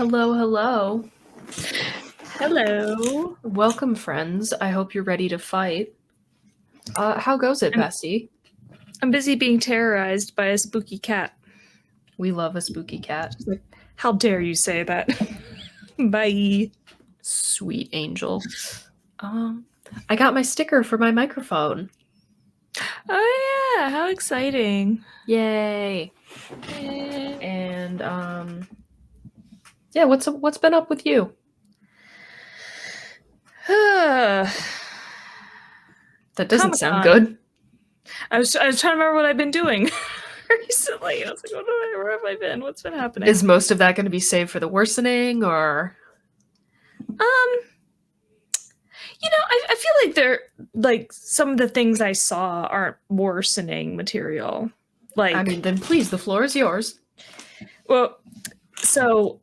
Hello, hello. Hello. Welcome, friends. I hope you're ready to fight. How goes it, I'm, bestie? I'm busy being terrorized by a spooky cat. We love a spooky cat. She's like, how dare you say that? Bye. Sweet angel. I got my sticker for my microphone. Oh yeah, how exciting. Yay. And yeah, what's been up with you? That doesn't Comic-Con. sound good. I was trying to remember what I've been doing recently. I was like, where have I been? What's been happening? Is most of that going to be saved for the worsening, or? I feel like they're like some of the things I saw aren't worsening material. Then please, the floor is yours. Well, so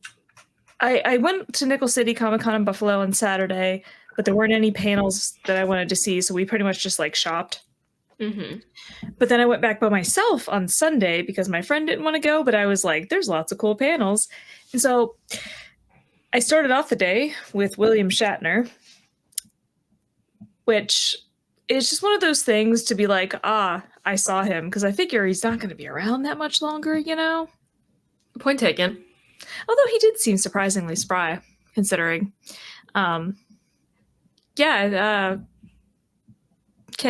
I went to Nickel City Comic-Con in Buffalo on Saturday, but there weren't any panels that I wanted to see, so we pretty much just shopped. Mm-hmm. But then I went back by myself on Sunday because my friend didn't want to go, but I was like, there's lots of cool panels. And so I started off the day with William Shatner, which is just one of those things to be like, I saw him, because I figure he's not going to be around that much longer, you know? Point taken. Although he did seem surprisingly spry, considering. Can't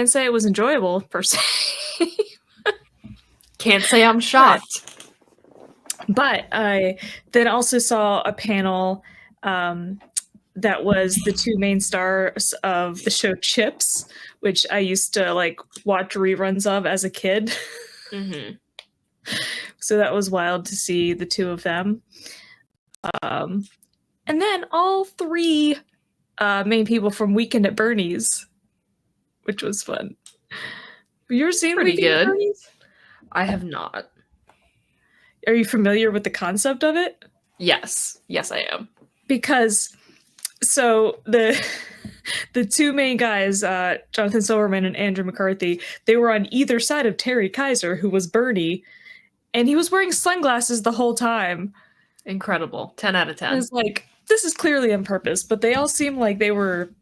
say it was enjoyable, per se. Can't say I'm shocked. But I then also saw a panel that was the two main stars of the show Chips, which I used to watch reruns of as a kid. Mm-hmm. So that was wild to see the two of them. And then all three main people from Weekend at Bernie's, which was fun. Have you ever seen Pretty Weekend good. at Bernie's? I have not. Are you familiar with the concept of it? Yes, I am. Because so the two main guys, Jonathan Silverman and Andrew McCarthy, they were on either side of Terry Kaiser, who was Bernie, and he was wearing sunglasses the whole time. Incredible. 10 out of 10. It was like, this is clearly on purpose, but they all seemed like they were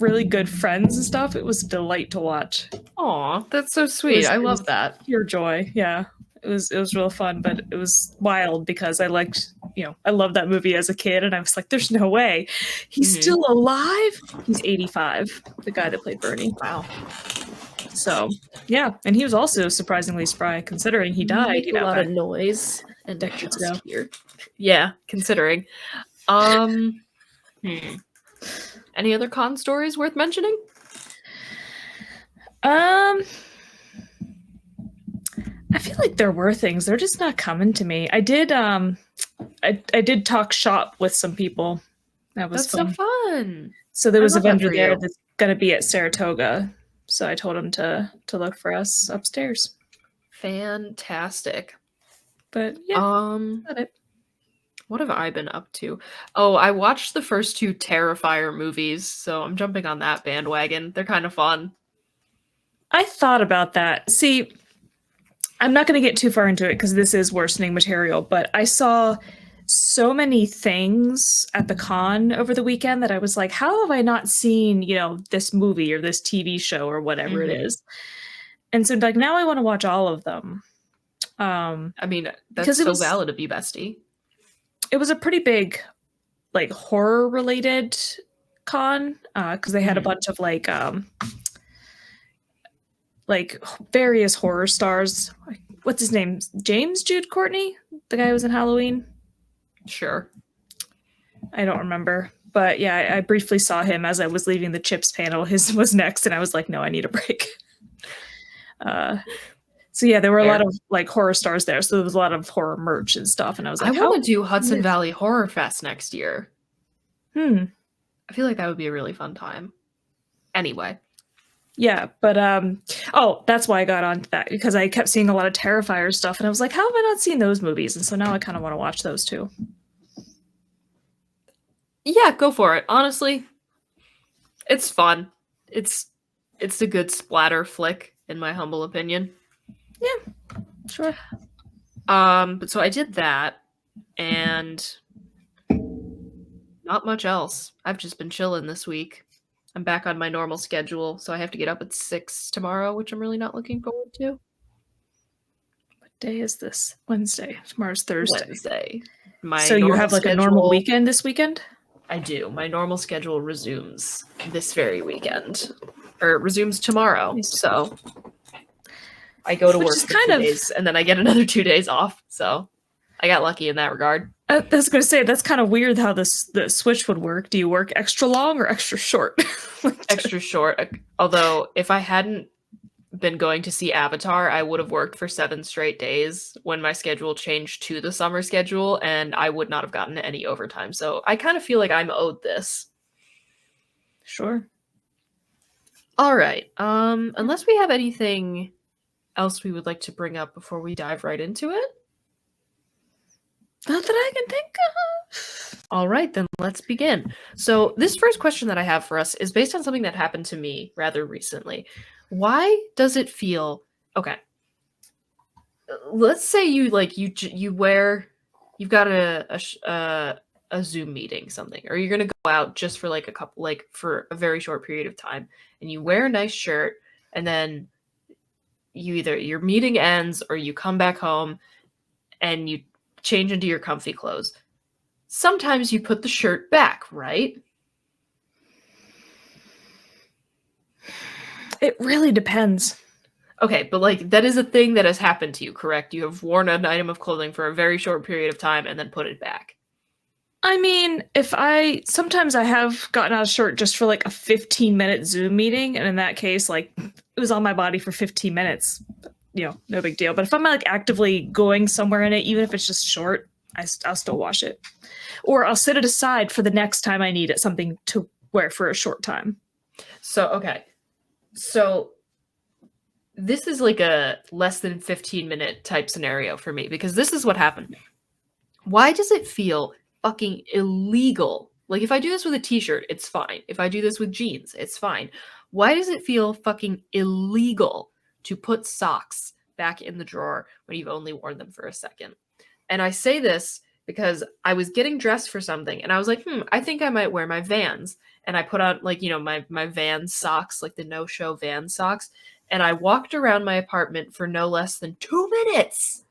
really good friends and stuff. It was a delight to watch. Aw, that's so sweet. I love that. Pure joy. Yeah. It was real fun, but it was wild because I love that movie as a kid, and I was like, there's no way. He's still alive? He's 85, the guy that played Bernie. Wow. So, yeah. And he was also surprisingly spry, considering he died. A lot of noise and decades ago. Here. Yeah, considering. Any other con stories worth mentioning? I feel like there were things. They're just not coming to me. I did I did talk shop with some people. That was fun. So fun. So there was a vendor there that's going to be at Saratoga. So I told him to look for us upstairs. Fantastic. But yeah. What have I been up to? Oh, I watched the first two Terrifier movies, so I'm jumping on that bandwagon. They're kind of fun. I thought about that. See, I'm not going to get too far into it because this is worsening material, but I saw so many things at the con over the weekend that I was like, how have I not seen, this movie or this TV show or whatever it is? And so now I want to watch all of them. That's so valid of you, bestie. It was a pretty big, horror related con because they had a bunch of various horror stars. What's his name? James Jude Courtney, the guy who was in Halloween. Sure. I don't remember, but yeah, I briefly saw him as I was leaving the Chips panel. His was next, and I was like, no, I need a break. So yeah, there were a lot of horror stars there. So there was a lot of horror merch and stuff. And I was like, I want to do Hudson Valley Horror Fest next year. I feel like that would be a really fun time. Anyway. Yeah, but that's why I got onto that, because I kept seeing a lot of Terrifier stuff, and I was like, how have I not seen those movies? And so now I kind of want to watch those too. Yeah, go for it. Honestly, it's fun. It's a good splatter flick, in my humble opinion. Yeah, sure. But so I did that, and Not much else. I've just been chilling this week. I'm back on my normal schedule, so I have to get up at 6 tomorrow, which I'm really not looking forward to. What day is this? Wednesday. Tomorrow's Thursday. Wednesday. My So you normal have like a normal schedule. weekend this weekend? I do. My normal schedule resumes this very weekend, or it resumes tomorrow. Nice. So I go to Which work is for kind 2 of- days, and then I get another 2 days off. So I got lucky in that regard. I was going to say, that's kind of weird how the switch would work. Do you work extra long or extra short? Extra short. Although if I hadn't been going to see Avatar, I would have worked for 7 straight days when my schedule changed to the summer schedule, and I would not have gotten any overtime. So I kind of feel like I'm owed this. Sure. All right. Unless we have anything else we would like to bring up before we dive right into it. Not that I can think of. All right, then let's begin. So this first question that I have for us is based on something that happened to me rather recently. Why does it feel okay? Let's say you've got a Zoom meeting, something, or you're gonna go out just for like for a very short period of time, and you wear a nice shirt, and then your meeting ends or you come back home and you change into your comfy clothes. Sometimes you put the shirt back, right? It really depends. Okay, but like that is a thing that has happened to you, correct? You have worn an item of clothing for a very short period of time and then put it back. I mean, sometimes I have gotten out of shirt just for like a 15-minute Zoom meeting, and in that case, like it was on my body for 15 minutes. No big deal. But if I'm like actively going somewhere in it, even if it's just short, I'll still wash it. Or I'll set it aside for the next time I need it, something to wear for a short time. So, okay. So this is like a less than 15-minute type scenario for me, because this is what happened. Why does it feel fucking illegal? Like if I do this with a t-shirt, it's fine. If I do this with jeans, it's fine. Why does it feel fucking illegal to put socks back in the drawer when you've only worn them for a second? And I say this because I was getting dressed for something and I was like, I think I might wear my Vans. And I put on like, my Vans socks, like the no-show Vans socks. And I walked around my apartment for no less than 2 minutes.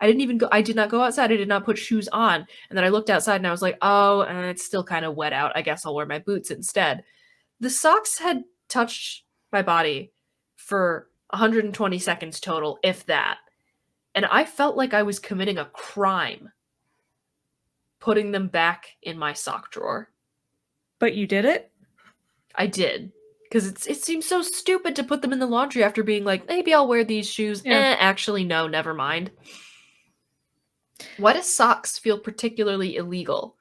I did not go outside. I did not put shoes on. And then I looked outside and I was like, oh, it's still kind of wet out. I guess I'll wear my boots instead. The socks had touched my body for 120 seconds total, if that. And I felt like I was committing a crime putting them back in my sock drawer. But you did it? I did. Because it seems so stupid to put them in the laundry after being like, maybe I'll wear these shoes. Yeah. Actually, no, never mind. Why does socks feel particularly illegal?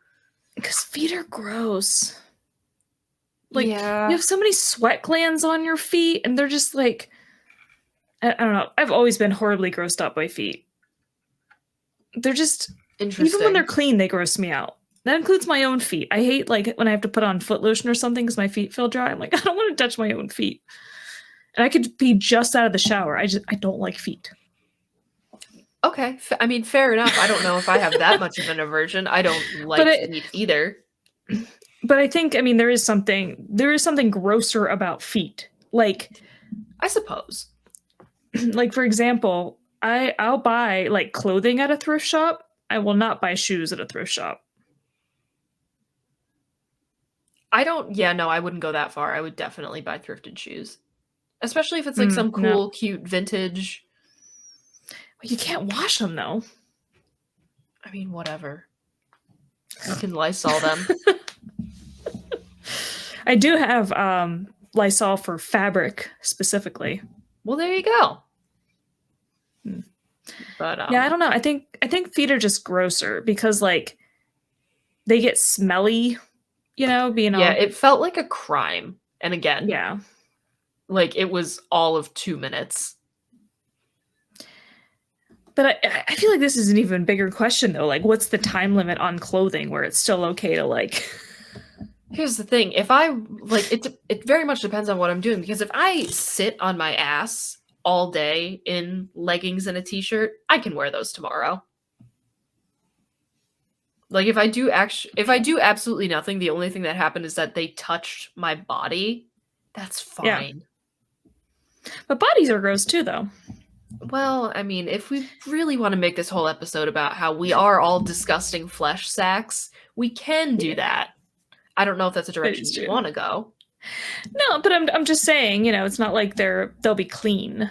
Because feet are gross. Like, yeah. You have so many sweat glands on your feet, and they're just like, I don't know. I've always been horribly grossed out by feet. They're just, Interesting. even when they're clean, they gross me out. That includes my own feet. I hate like when I have to put on foot lotion or something because my feet feel dry. I'm like, I don't want to touch my own feet. And I could be just out of the shower. I don't like feet. Okay. I mean, fair enough. I don't know if I have that much of an aversion. I don't like feet either. But I think, there is something grosser about feet. Like, I suppose. Like, for example, I'll buy like clothing at a thrift shop. I will not buy shoes at a thrift shop. I wouldn't go that far. I would definitely buy thrifted shoes. Especially if it's like some cool, cute vintage. Well, you can't wash them though. I mean, whatever. You can Lysol them. I do have Lysol for fabric specifically. Well, there you go. But yeah, I don't know. I think feet are just grosser because like they get smelly, being yeah, it felt like a crime. And again, yeah, like it was all of 2 minutes. But I feel like this is an even bigger question though. Like, what's the time limit on clothing where it's still okay to like? Here's the thing: if I like it very much depends on what I'm doing. Because if I sit on my ass all day in leggings and a t-shirt, I can wear those tomorrow. Like if I do absolutely nothing, the only thing that happened is that they touched my body. That's Yeah. fine. But bodies are gross too, though. Well, I mean, if we really want to make this whole episode about how we are all disgusting flesh sacks, we can do that. I don't know if that's a direction you want to go. No, but I'm just saying, it's not like they'll be clean.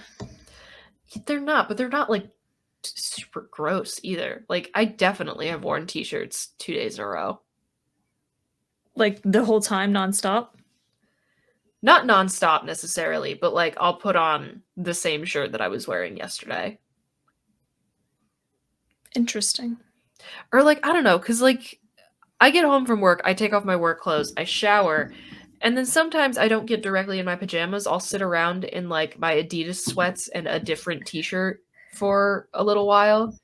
They're not, but they're not like super gross either. Like I definitely have worn t-shirts 2 days in a row. Like the whole time nonstop? Not nonstop necessarily, but like I'll put on the same shirt that I was wearing yesterday. Interesting. Or like, I don't know, because like I get home from work, I take off my work clothes, I shower, and then sometimes I don't get directly in my pajamas. I'll sit around in like my Adidas sweats and a different t-shirt for a little while.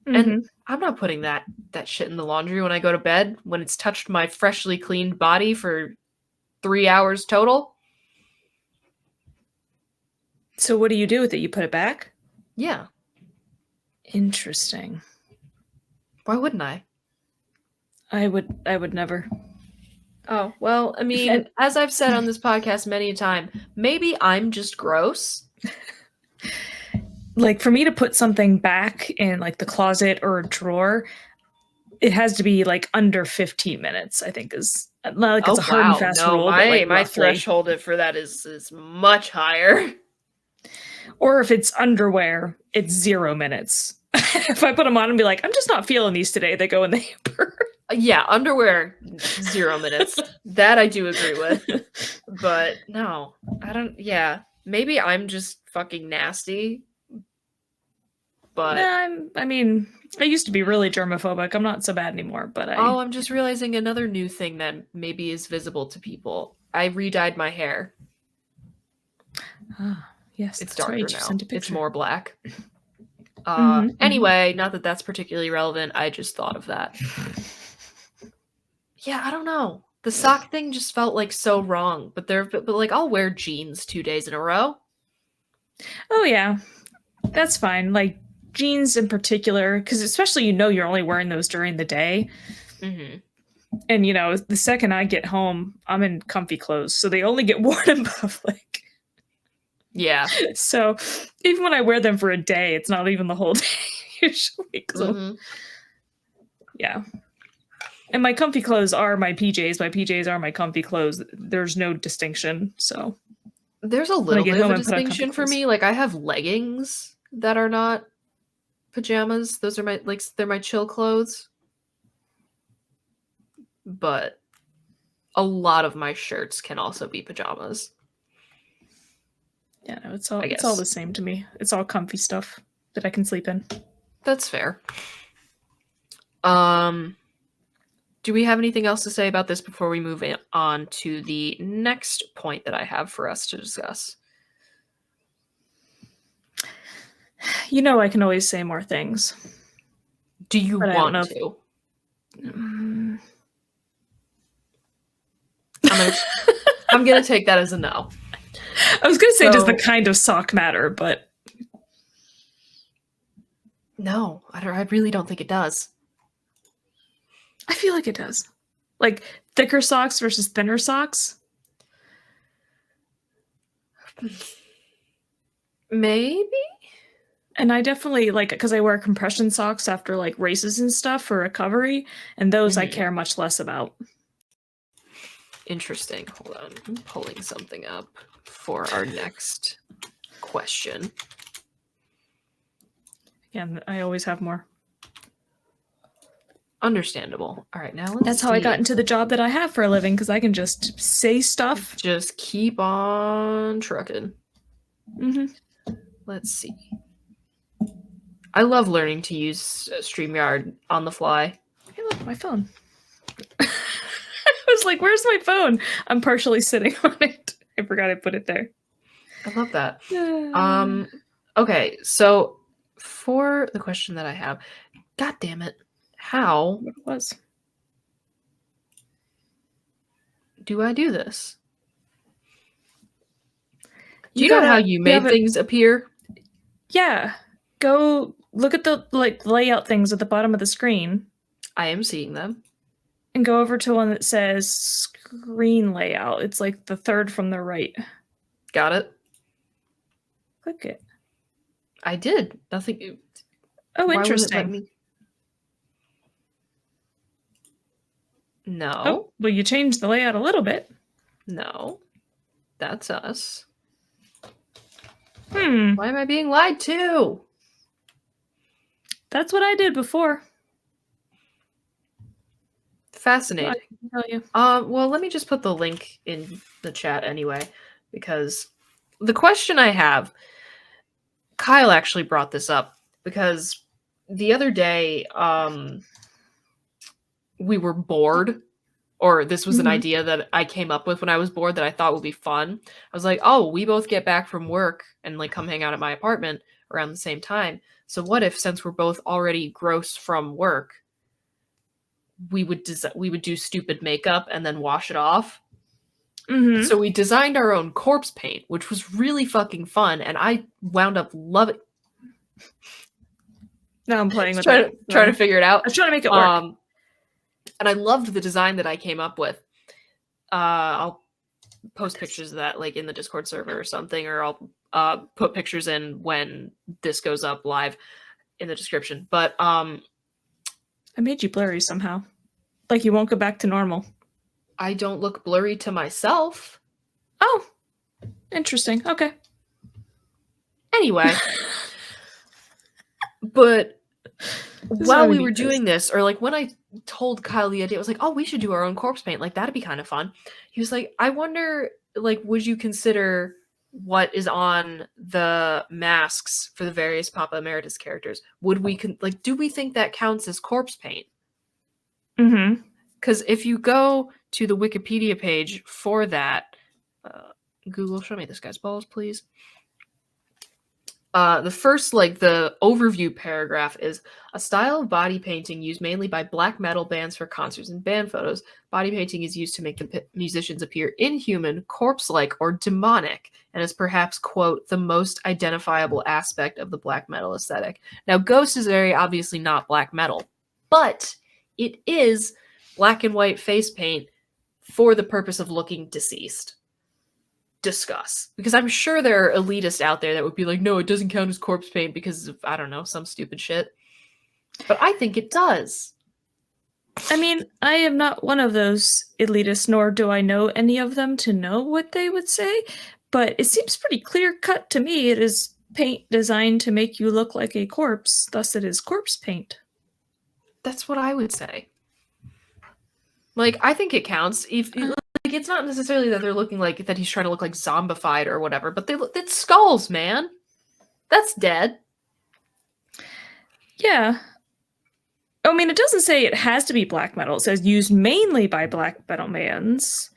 And I'm not putting that shit in the laundry when I go to bed, when it's touched my freshly cleaned body for 3 hours total. So what do you do with it? You put it back? Yeah. Interesting. Why wouldn't I? I would never. Oh, well, I mean, as I've said on this podcast many a time, maybe I'm just gross. Like for me to put something back in like the closet or a drawer, it has to be like under 15 minutes, I think is like it's a hard and fast rule. My roughly. threshold for that is much higher. Or if it's underwear, it's 0 minutes. If I put them on and be like, I'm just not feeling these today, they go in the hamper. Yeah, underwear, 0 minutes. That I do agree with. But no, I don't. Yeah, maybe I'm just fucking nasty. But I mean, I used to be really germophobic. I'm not so bad anymore. But I'm just realizing another new thing that maybe is visible to people. I re-dyed my hair. Yes, it's darker now. It's more black. Mm-hmm, anyway, not that that's particularly relevant. I just thought of that. Yeah, I don't know. The sock thing just felt like so wrong. But like I'll wear jeans 2 days in a row. Oh yeah, that's fine. Like jeans in particular, because especially you're only wearing those during the day. Mm-hmm. And the second I get home, I'm in comfy clothes, so they only get worn in public. Yeah. So even when I wear them for a day, it's not even the whole day usually. Yeah. And my comfy clothes are my PJs. My PJs are my comfy clothes. There's no distinction. So there's a little bit of a distinction for me. Like I have leggings that are not pajamas. Those are they're my chill clothes. But a lot of my shirts can also be pajamas. Yeah, no, it's all the same to me. It's all comfy stuff that I can sleep in. That's fair. Do we have anything else to say about this before we move on to the next point that I have for us to discuss? I can always say more things. Do you want to? I'm gonna take that as a no. I was gonna say, does the kind of sock matter? But no, I really don't think it does. I feel like it does. Like thicker socks versus thinner socks. Maybe. And I definitely because I wear compression socks after like races and stuff for recovery, and those I care much less about. Interesting. Hold on. I'm pulling something up for our next question. Again, I always have more. Understandable. All right, now that's how I got into the job that I have for a living, because I can just say stuff. Just keep on trucking. Let's see. I love learning to use StreamYard on the fly. Hey, look, my phone. I was like, where's my phone? I'm partially sitting on it. I forgot I put it there. I love that. Okay, so for the question that I have, God damn it, how do I do this? Do you know how you made things appear? Yeah. Go look at the layout things at the bottom of the screen. I am seeing them. And go over to one that says screen layout. It's like the third from the right. Got it? Click it. I did. Nothing. Oh, Why interesting. wouldn't it let me? No. Oh, well, you changed the layout a little bit. No. That's us. Hmm. Why am I being lied to? That's what I did before. Fascinating. I can tell you. Well, let me just put the link in the chat anyway, because the question I have, Kyle actually brought this up because the other day, we were bored, or this was an Mhm. idea that I came up with when I was bored that I thought would be fun. I was like, oh, we both get back from work and like come hang out at my apartment around the same time. So what if, since we're both already gross from work, we would do stupid makeup and then wash it off? Mhm. So we designed our own corpse paint, which was really fucking fun, and I wound up loving. Now I'm playing with trying it. to try to figure it out. I was trying to make it work. And I loved the design that I came up with. I'll post pictures of that like in the Discord server or something, or I'll put pictures in when this goes up live in the description. But I made you blurry somehow. Like you won't go back to normal. I don't look blurry to myself. Oh, interesting. Okay. Anyway. But while we were doing this, or like when I told Kyle the idea, I was like, oh, we should do our own corpse paint. Like, that'd be kind of fun. He was like, I wonder, like, would you consider what is on the masks for the various Papa Emeritus characters? Would we, do we think that counts as corpse paint? Mm-hmm. Because if you go to the Wikipedia page for that, Google, show me this guy's balls, please. The first, the overview paragraph is a style of body painting used mainly by black metal bands for concerts and band photos. Body painting is used to make the musicians appear inhuman, corpse-like, or demonic, and is perhaps, quote, the most identifiable aspect of the black metal aesthetic. Now, Ghost is very obviously not black metal, but it is black and white face paint for the purpose of looking deceased. Discuss, because I'm sure there are elitists out there that would be like, no, it doesn't count as corpse paint because of, I don't know, some stupid shit. But I think it does. I mean, I am not one of those elitists, nor do I know any of them to know what they would say, but it seems pretty clear cut to me. It is paint designed to make you look like a corpse, thus it is corpse paint. That's what I would say. Like, I think it counts. If like, it's not necessarily that they're looking like that he's trying to look like zombified or whatever, but it's skulls, man. That's dead. Yeah. I mean, it doesn't say it has to be black metal. It says used mainly by black metal bands.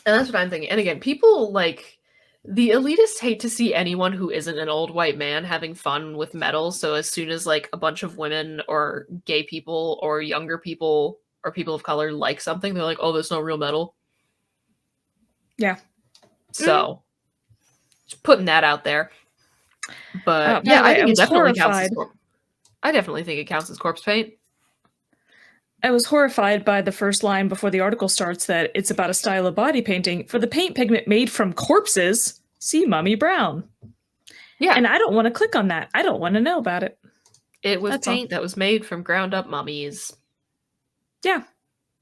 And that's what I'm thinking. And again, people like the elitists hate to see anyone who isn't an old white man having fun with metal. So as soon as like a bunch of women or gay people or younger people or people of color like something, they're like, oh, that's not real metal. Yeah. So just putting that out there. But yeah, I think it definitely counts as I definitely think it counts as corpse paint. I was horrified by the first line before the article starts that it's about a style of body painting for the paint pigment made from corpses. See Mummy Brown. Yeah. And I don't want to click on that. I don't want to know about it. It was paint that was made from ground up mummies. Yeah.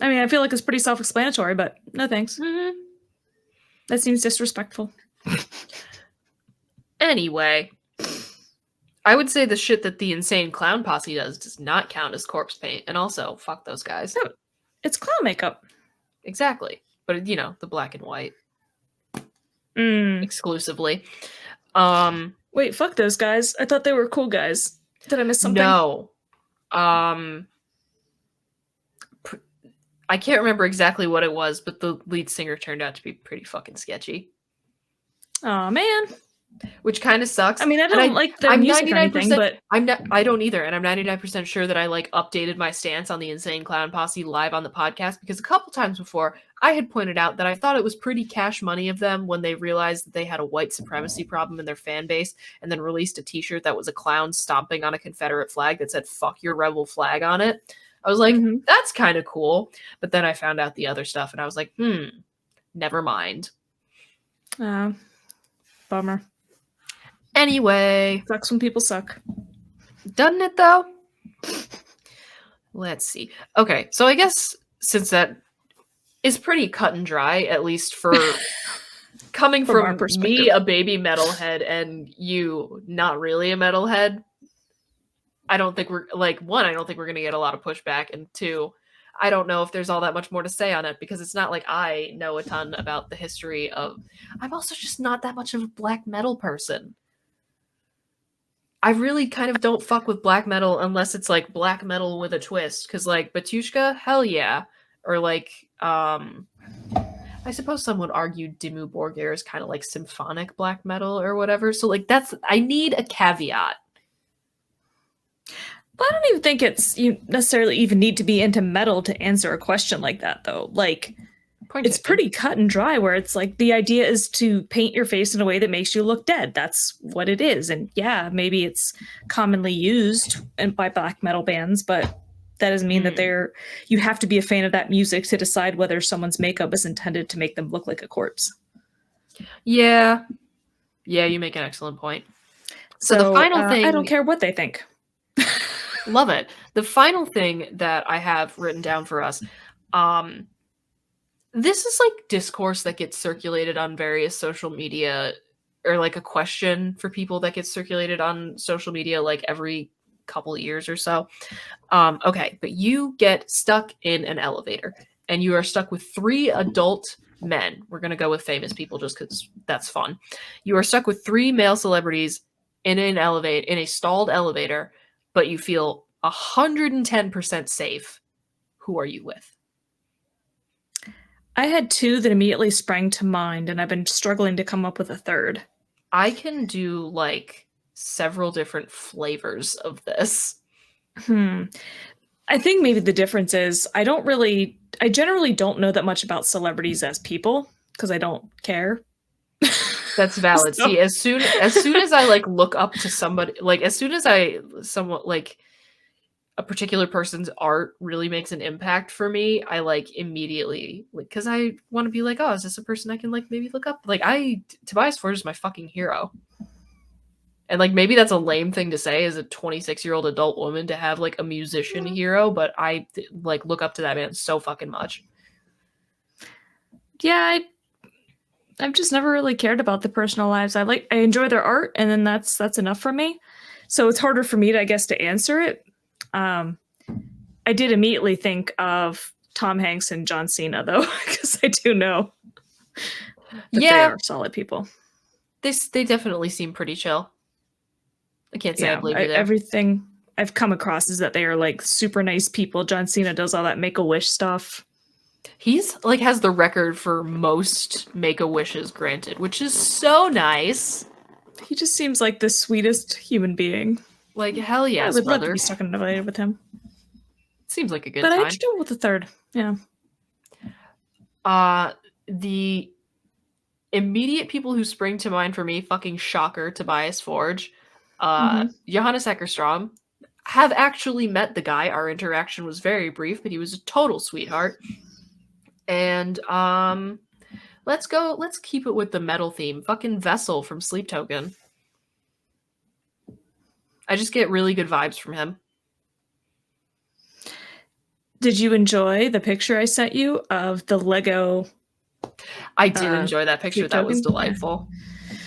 I mean, I feel like it's pretty self-explanatory, but no thanks. Mm-hmm. That seems disrespectful. Anyway, I would say the shit that the Insane Clown Posse does not count as corpse paint. And also, fuck those guys. No, it's clown makeup. Exactly. But, you know, the black and white. Exclusively. Wait, fuck those guys. I thought they were cool guys. Did I miss something? No. I can't remember exactly what it was, but the lead singer turned out to be pretty fucking sketchy. Oh man. Which kind of sucks. I mean, I don't like their music or anything, but I don't either, and I'm 99% sure that I like updated my stance on the Insane Clown Posse live on the podcast, because a couple times before I had pointed out that I thought it was pretty cash money of them when they realized that they had a white supremacy problem in their fan base, and then released a t-shirt that was a clown stomping on a Confederate flag that said "fuck your rebel flag" on it. I was like, Mhm. that's kind of cool. But then I found out the other stuff and I was like, never mind. Bummer. Anyway, Sucks when people suck. doesn't it though? Let's see. Okay, so I guess since that is pretty cut and dry, at least for coming From our from me, perspective. a baby metalhead, and you, not really a metalhead, I don't think we're like, one, I don't think we're going to get a lot of pushback. And two, I don't know if there's all that much more to say on it because it's not like I know a ton about the history of. I'm also just not that much of a black metal person. I really kind of don't fuck with black metal unless it's like black metal with a twist. Cause like Batushka, hell yeah. Or like, I suppose some would argue Dimmu Borgir is kind of like symphonic black metal or whatever. So like I need a caveat. But I don't even think you necessarily even need to be into metal to answer a question like that, though. Like, it's pretty cut and dry where it's like the idea is to paint your face in a way that makes you look dead. That's what it is. And yeah, maybe it's commonly used by black metal bands, but that doesn't mean that you have to be a fan of that music to decide whether someone's makeup is intended to make them look like a corpse. Yeah. Yeah, you make an excellent point. So the final thing... I don't care what they think. Love it. The final thing that I have written down for us, this is like discourse that gets circulated on various social media, or like a question for people that gets circulated on social media like every couple years or so. Okay, but you get stuck in an elevator and you are stuck with 3 adult men. We're going to go with famous people just because that's fun. You are stuck with 3 male celebrities in a stalled elevator, but you feel 110% safe. Who are you with? I had 2 that immediately sprang to mind, and I've been struggling to come up with a third. I can do like several different flavors of this. I think maybe the difference is I generally don't know that much about celebrities as people because I don't care. That's valid. So. See, as soon as I like look up to somebody, like as soon as somewhat like a particular person's art really makes an impact for me, I like immediately, like, because I want to be like, oh, is this a person I can like maybe look up? Like Tobias Forge is my fucking hero. And like maybe that's a lame thing to say as a 26-year-old adult woman to have like a musician hero, but I like look up to that man so fucking much. Yeah, I've just never really cared about the personal lives. I enjoy their art, and then that's enough for me. So it's harder for me to, I guess, to answer it. I did immediately think of Tom Hanks and John Cena, though, because I do know that they are solid people. They definitely seem pretty chill. I can't say I believe you there. Everything I've come across is that they are like super nice people. John Cena does all that Make-A-Wish stuff. He's like has the record for most Make-A-Wishes granted, which is so nice. He just seems like the sweetest human being. Like hell yes, I would brother. love to be stuck in an elevator with him. Seems like a good time. But I should do it with the third. Yeah. The immediate people who spring to mind for me, fucking shocker, Tobias Forge, Johannes Eckerstrom. Have actually met the guy. Our interaction was very brief, but he was a total sweetheart. And let's keep it with the metal theme. Fucking Vessel from Sleep Token. I just get really good vibes from him. Did you enjoy the picture I sent you of the Lego? I did enjoy that picture. That was delightful. Yeah.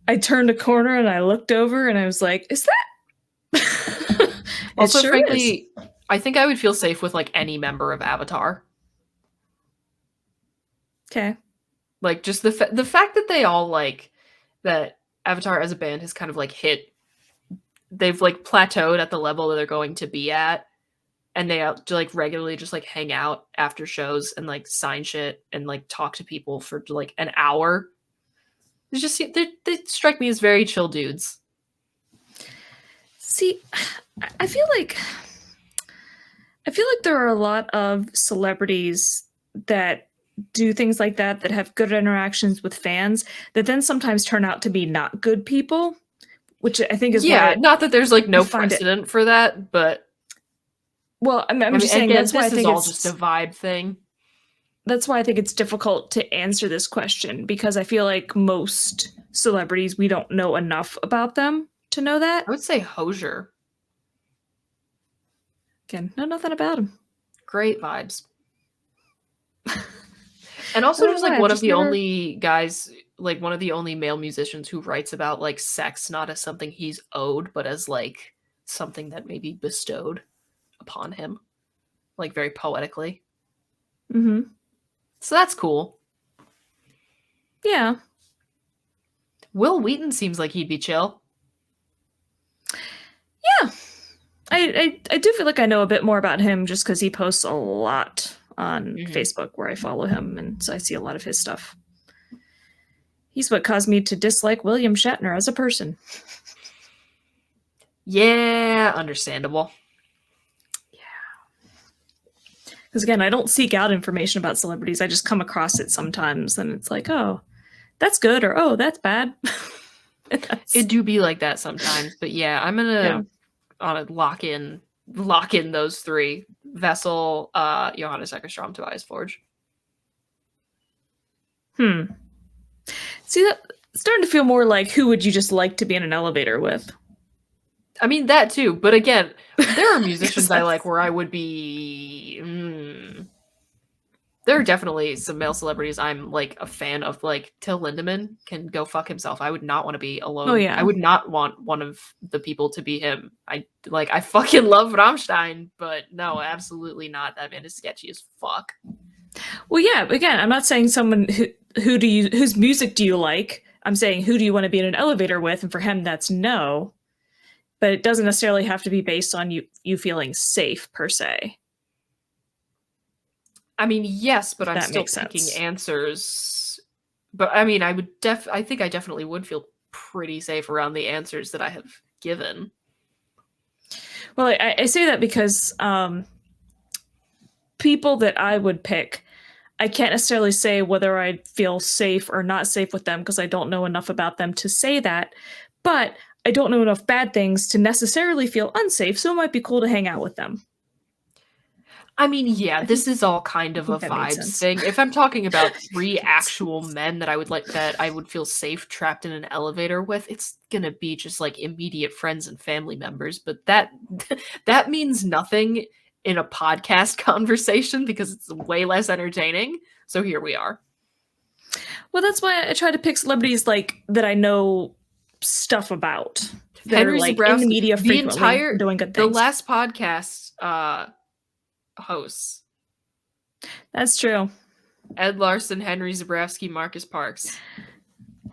I turned a corner and I looked over and I was like, is that? Also, sure frankly, is. I think I would feel safe with like any member of Avatar. Okay. Like just the fact that they all like that Avatar as a band has kind of like they've like plateaued at the level that they're going to be at, and they like regularly just like hang out after shows and like sign shit and like talk to people for like an hour. It's just they strike me as very chill dudes. See, I feel like there are a lot of celebrities that do things like that have good interactions with fans that then sometimes turn out to be not good people, which I think is not that there's like no precedent for that, but Well, I'm I mean, just saying again, that's why I this is think all just a vibe thing. that's why I think it's difficult to answer this question, because I feel like most celebrities, we don't know enough about them to know that. I would say Hosier. Again, know nothing about them. Great vibes. And I also don't know just why, like I've one of just the never. only guys, like one of the only male musicians who writes about like sex not as something he's owed, but as like something that may be bestowed upon him, like very poetically. Mm-hmm. So that's cool. Yeah. Will Wheaton seems like he'd be chill. Yeah. I do feel like I know a bit more about him just because he posts a lot on Hmm. Facebook where I follow him, and so I see a lot of his stuff. He's what caused me to dislike William Shatner as a person. Yeah, understandable. Because again, I don't seek out information about celebrities. I just come across it sometimes, and it's like, oh, that's good, or oh, that's bad. It do be like that sometimes, but yeah, I'm yeah. gonna lock in those three: Vessel, Johannes Eckerstrom, Tobias Forge. Hmm. See, that starting to feel more like who would you just like to be in an elevator with? I mean that too, but again, there are 'Cause musicians I like where I would be. There are definitely some male celebrities I'm like a fan of. Like Till Lindemann can go fuck himself. I would not want to be oh alone. I yeah. would not want one of the people to be him. I fucking love Rammstein, but no, absolutely not. That man is sketchy as fuck. Well, yeah. Again, I'm not saying someone who do you whose music do you like. I'm saying who do you want to be in an elevator with, and for him, that's no. But it doesn't necessarily have to be based on you feeling safe per se. I mean, yes, but If I'm that still makes picking sense. answers. But I mean, I think I definitely would feel pretty safe around the answers that I have given. Well, I say that because people that I would pick, I can't necessarily say whether I'd feel safe or not safe with them because I don't know enough about them to say that. But I don't know enough bad things to necessarily feel unsafe, so it might be cool to hang out with them. I mean, yeah, I think this is all kind I of a think that made vibes sense. thing. If I'm talking about three Makes actual sense. men that I would feel safe trapped in an elevator with, it's gonna be just like immediate friends and family members. But that that means nothing in a podcast conversation because it's way less entertaining. So here we are. Well, that's why I try to pick celebrities like that I know stuff about that are Henry like in the Zabrowski, media frequently doing good the things. last podcast hosts, That's true. Ed Larson, Henry Zabrowski, Marcus Parks.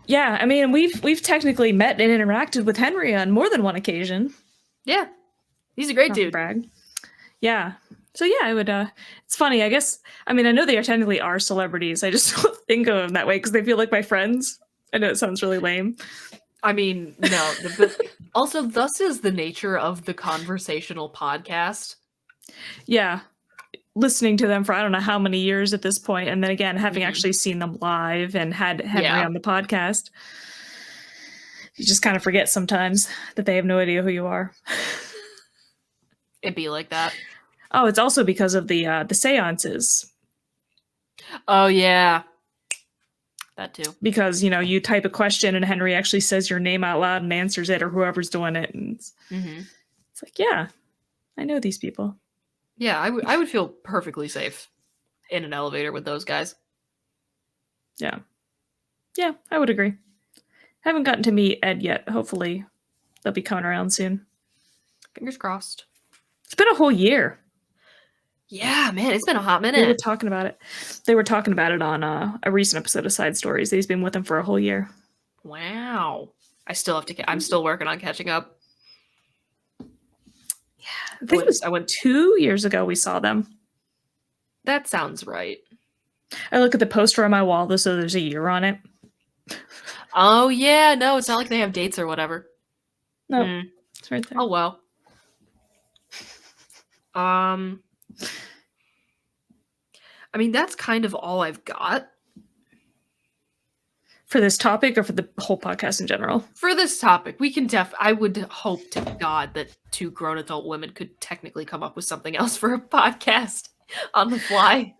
Yeah, I mean, we've technically met and interacted with Henry on more than one occasion. Yeah, he's a great Not to dude. brag. Yeah. So yeah, I would it's funny, I guess. I mean, I know they are technically are celebrities. I just don't think of them that way because they feel like my friends. I know it sounds really lame. I mean, no, but also thus is the nature of the conversational podcast. Yeah. Listening to them for I don't know how many years at this point, and then again having Mhm. actually seen them live and had Henry Yeah, on the podcast. You just kind of forget sometimes that they have no idea who you are. it'd be like that. Oh, it's also because of the seances. Oh yeah, that too. Because you type a question and Henry actually says your name out loud and answers it, or whoever's doing it, and Hmm. it's like, yeah, I know these people. Yeah, I would feel perfectly safe in an elevator with those guys. Yeah, yeah, I would agree. Haven't gotten to meet Ed yet. Hopefully, they'll be coming around soon. Fingers crossed. It's been a whole year. Yeah, man, it's been a hot They were minute. talking about it. They were talking about it on a recent episode of Side Stories. He's been with them for a whole year. Wow. I still have to. I'm still working on catching up. I think it was I went. 2 years ago we saw them. That sounds right. I look at the poster on my wall, so there's a year on it. Oh yeah, no, it's not like they have dates or whatever. No, Hmm. it's right there. Oh well. I mean, that's kind of all I've got For this topic or for the whole podcast in general? For this topic, we can I would hope to God that two grown adult women could technically come up with something else for a podcast on the fly.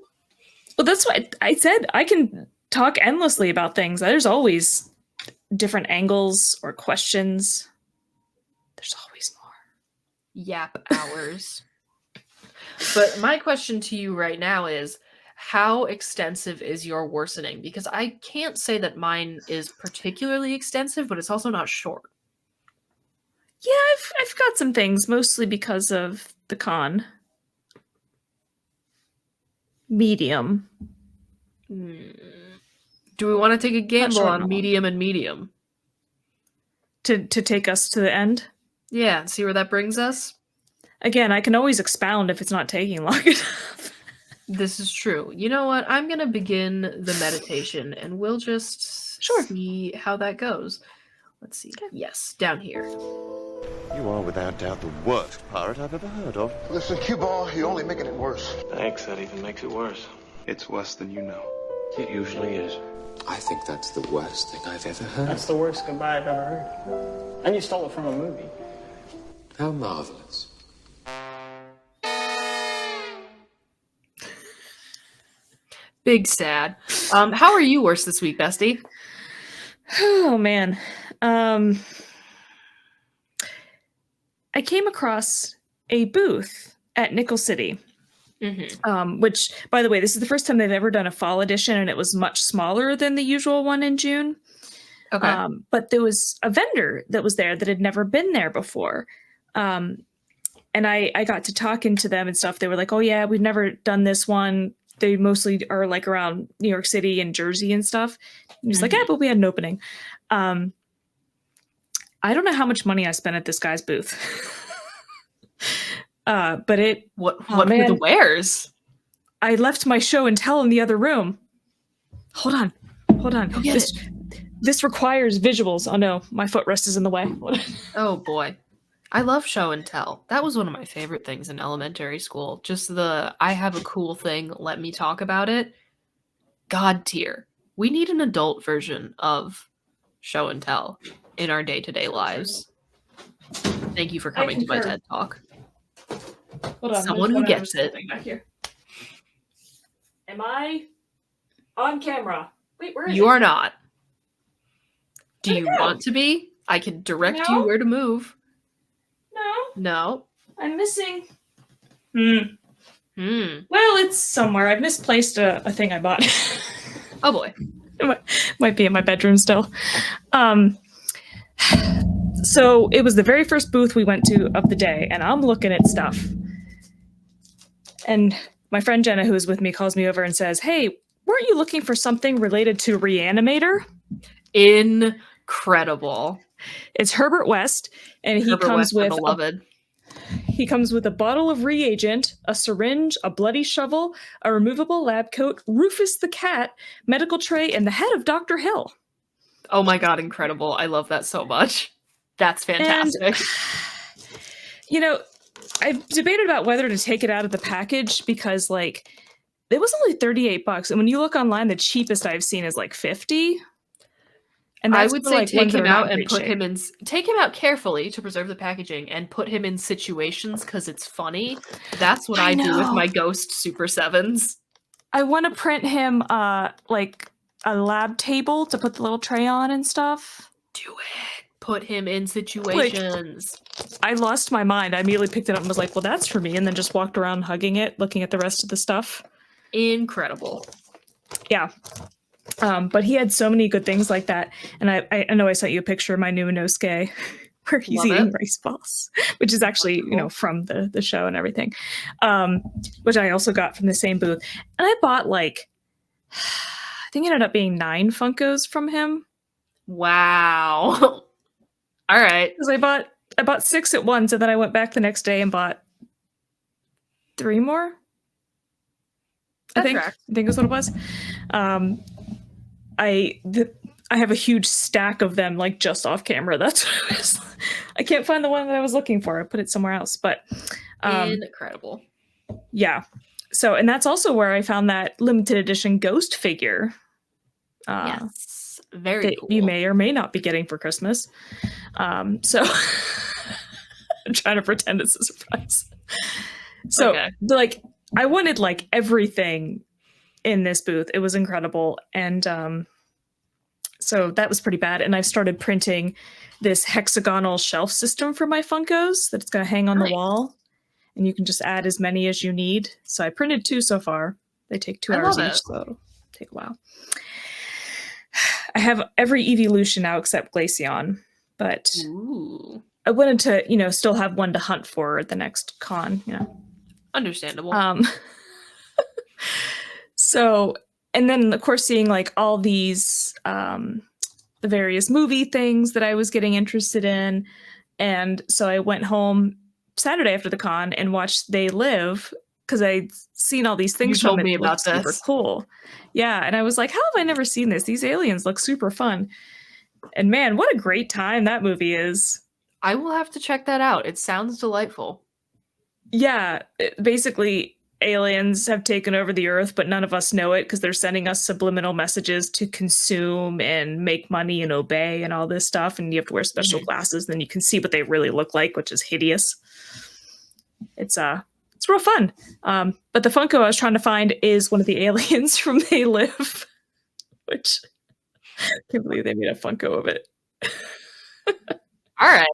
Well, that's what I said. I can talk endlessly about things. There's always different angles or questions. There's always more. Yap hours. But my question to you right now is, how extensive is your worsening? Because I can't say that mine is particularly extensive, but it's also not short. Yeah, I've got some things, mostly because of the con. Medium. Do we want to take a gamble on medium and medium? To take us to the end? Yeah, see where that brings us? Again, I can always expound if it's not taking long enough. This is true. You know what? I'm going to begin the meditation and we'll just see how that goes. Let's see. Okay. Yes, down here. You are without doubt the worst pirate I've ever heard of. Listen, cue ball, you're only making it worse. Thanks, that even makes it worse. It's worse than you know. It usually is. I think that's the worst thing I've ever heard. That's the worst goodbye I've ever heard. And you stole it from a movie. How marvelous. Big sad. How are you worse this week, bestie? Oh, man. I came across a booth at Nickel City, which, by the way, this is the first time they've ever done a fall edition, and it was much smaller than the usual one in June. Okay. But there was a vendor that was there that had never been there before. And I got to talking to them and stuff. They were like, oh, yeah, we've never done this one. They mostly are like around New York City and Jersey and stuff. And he's like, yeah, but we had an opening. I don't know how much money I spent at this guy's booth. But it... What were the wares? I left my show and tell in the other room. Hold on. Go get it. This requires visuals. Oh no, my footrest is in the way. Oh boy. I love show and tell. That was one of my favorite things in elementary school. Just I have a cool thing, let me talk about it. God tier. We need an adult version of show and tell in our day-to-day lives. Thank you for coming to my TED Talk. Hold on. Someone who gets it. Back here. Am I on camera? Wait, where is You it? are not. Do you want to be? I can direct you where to move. No. I'm missing. Well, it's somewhere. I've misplaced a thing I bought. Oh boy. It might be in my bedroom still. So it was the very first booth we went to of the day, and I'm looking at stuff. And my friend Jenna, who is with me, calls me over and says, hey, weren't you looking for something related to Reanimator? Incredible. It's Herbert West, and he comes with a bottle of reagent, a syringe, a bloody shovel, a removable lab coat, Rufus the cat, medical tray, and the head of Dr. Hill. Oh my god, incredible. I love that so much. That's fantastic. And, I've debated about whether to take it out of the package because, like, it was only $38. And when you look online, the cheapest I've seen is like $50. And I would say take him out and take him out carefully to preserve the packaging and put him in situations because it's funny. That's what I do with my Ghost Super 7s. I want to print him like a lab table to put the little tray on and stuff. Do it. Put him in situations. I lost my mind. I immediately picked it up and was like, well, that's for me. And then just walked around hugging it, looking at the rest of the stuff. Incredible. Yeah. But he had so many good things like that. And I know I sent you a picture of my new Nosuke where he's eating rice balls, which is actually, from the show and everything, which I also got from the same booth. And I bought I think it ended up being 9 Funkos from him. Wow. All right. Because I bought 6 at once, and then I went back the next day and bought 3 more. I think is what it was. I have a huge stack of them, like, just off camera. That's what it was. I can't find the one that I was looking for. I put it somewhere else, but incredible. Yeah. So, and that's also where I found that limited edition Ghost figure. Yes. Very that cool. you may or may not be getting for Christmas. So I'm trying to pretend it's a surprise. So Okay. like I wanted like everything in this booth. It was incredible. And so that was pretty bad. And I've started printing this hexagonal shelf system for my Funkos that's going to hang on the Nice. wall. And you can just add as many as you need. So I printed 2 so far. They take 2 I hours love each, it. so it'll take a while. I have every evolution now except Glaceon, but Ooh. I wanted to, still have one to hunt for at the next con. Understandable. So, and then of course seeing like all these the various movie things that I was getting interested in, and so I went home Saturday after the con and watched They Live because I'd seen all these things You told from it me that looked about super this. cool. Yeah, and I was like, how have I never seen this? These aliens look super fun. And man, what a great time that movie is. I will have to check that out. It sounds delightful. Yeah, basically aliens have taken over the earth, but none of us know it because they're sending us subliminal messages to consume and make money and obey and all this stuff. And you have to wear special glasses, then you can see what they really look like, which is hideous. It's real fun. But the Funko I was trying to find is one of the aliens from They Live, which I can't believe they made a Funko of it. All right.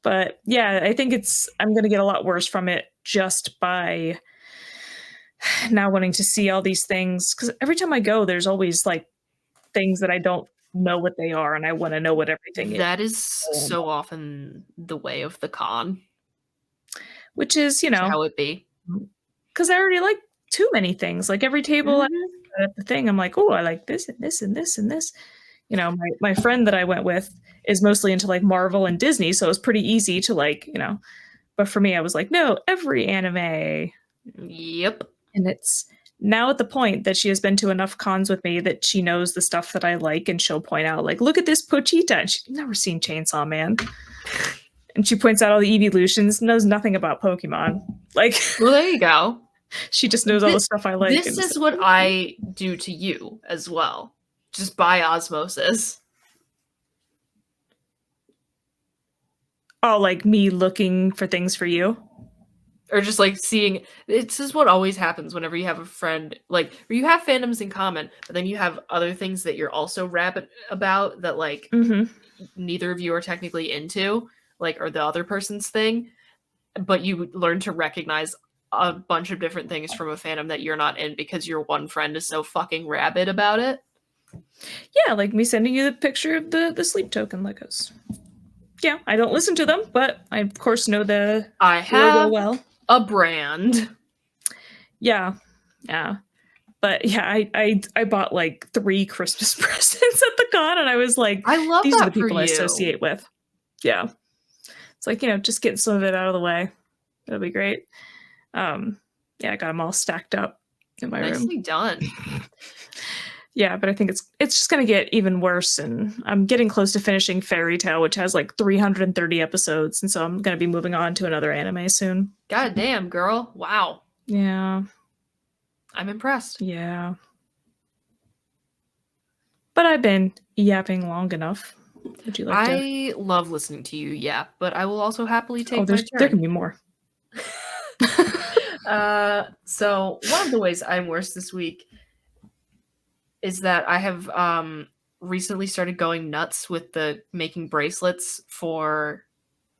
But yeah, I think I'm going to get a lot worse from it just by now wanting to see all these things. Because every time I go, there's always like things that I don't know what they are, and I want to know what everything is. That is so often the way of the con. Which is, How it be. because I already like too many things. Like every table at the thing, I'm like, oh, I like this and this and this and this. My friend that I went with is mostly into like Marvel and Disney, so it was pretty easy to like, but for me, I was like, no, every anime. Yep. And it's now at the point that she has been to enough cons with me that she knows the stuff that I like, and she'll point out, like, look at this Pochita. And she's never seen Chainsaw Man. And she points out all the evolutions, knows nothing about Pokemon. Like, well, there you go. She just knows all the stuff I like. This is what I do to you as well. Just by osmosis. Oh, like me looking for things for you? Or just like seeing, this is what always happens whenever you have a friend, like, or you have fandoms in common, but then you have other things that you're also rabid about that like neither of you are technically into, like, or the other person's thing, but you learn to recognize a bunch of different things from a fandom that you're not in because your one friend is so fucking rabid about it. Yeah, like me sending you the picture of the sleep token Legos. Yeah, I don't listen to them, but I of course know the logo well. A brand. Yeah. But yeah, I bought like 3 Christmas presents at the con, and I was like, I love these that are the people for I you. associate with. Yeah. It's like, just getting some of it out of the way. That'll be great. Yeah, I got them all stacked up in my room. Nicely done. Yeah, but I think it's just gonna get even worse, and I'm getting close to finishing Fairy Tail, which has like 330 episodes, and so I'm gonna be moving on to another anime soon. God damn, girl. Wow. Yeah. I'm impressed. Yeah. But I've been yapping long enough. Would you like to? I love listening to you, yeah, but I will also happily take my There turn. can be more. So one of the ways I'm worse this week is that I have recently started going nuts with the making bracelets for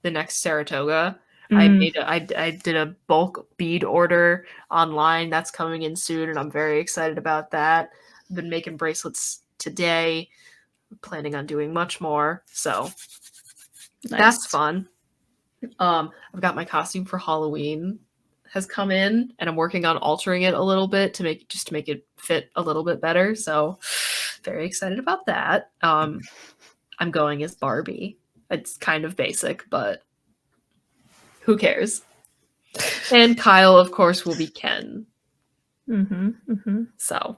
the next Saratoga. I did a bulk bead order online that's coming in soon, and I'm very excited about that. I've been making bracelets today, planning on doing much more, so that's fun. I've got my costume for Halloween has come in, and I'm working on altering it a little bit to make it fit a little bit better. So very excited about that. I'm going as Barbie. It's kind of basic, but who cares? And Kyle, of course, will be Ken. So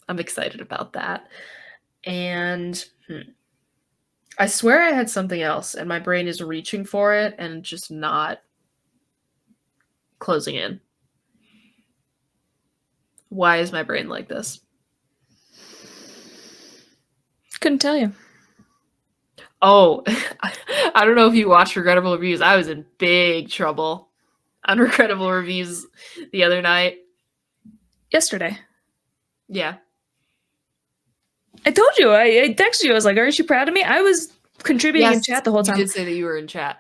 I'm excited about that. And I swear I had something else, and my brain is reaching for it and just not closing in. Why is my brain like this? Couldn't tell you. Oh, I don't know if you watched Regrettable Reviews. I was in big trouble on Regrettable Reviews the other night. Yesterday. Yeah. I told you. I texted you. I was like, "Aren't you proud of me?" I was contributing in Yes, chat the whole you time. did say that you were in chat.